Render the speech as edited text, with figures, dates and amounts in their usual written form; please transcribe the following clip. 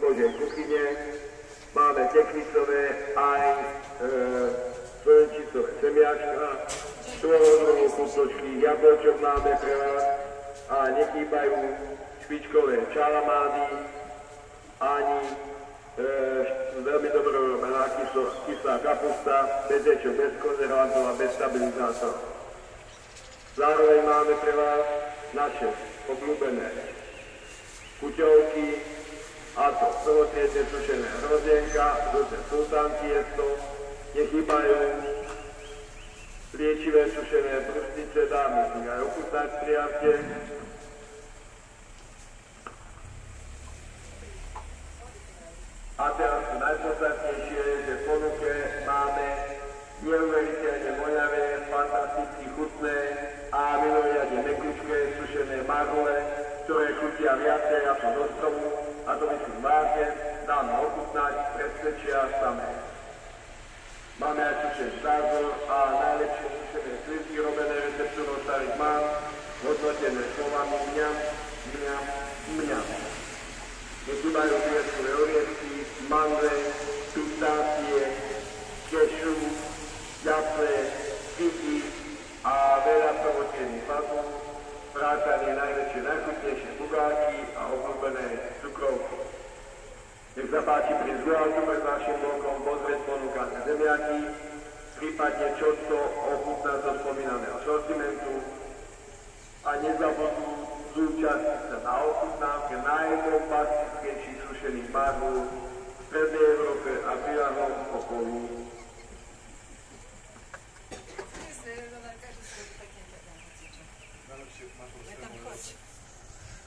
Božej kuchyne. Máme tekvicové aj slnečicové semiačka, tvorodrovú kúsočky, jablčok máme pre vás a nechýbajú špičkové čalamády, ani veľmi dobro robená kyslá kapusta, bez niečo, bez konzervantov a bez stabilizátorov. Zároveň máme pre vás naše obľúbené kuťovky, a to prvotriedne sušené hrozienka, žlté sultán tiesto, nechýbajú liečivé sušené brusnice, dáme si aj ochutnať pri jazde. A teraz to najpodstatnejšie, že v ponuke máme neuveriteľne voňavé, fantasticky chutné a mimoriadne mekučké sušené marhule, ktoré chutia viacej ako do stromu, a to myslím vážne, dáme ochutnať, presvedčia samé. Máme aj sušený zázor a najlepšie sušené slivky robené receptúrou starých mám, hodnotené slovami mňam, mňam, mňam. Nechýbajú bielskové oriešky, mandle, pistácie, kešu, ďatle, fiky a veľa prvotiených fazú, vrátanie najväčšie, najchutnejšie bugáky a obľúbené cukrovky. Nech sa páči pri zľadu pred našim blokom pozrieť ponúkané zemiaky, prípadne čosto ochutnať zo spomínaného sortimentu a nezabudnú zúčastniť sa na ochutnávke najbombastickejších sušených marhul v Strednej Európe a priľahlom okolí. Ja tam chodź.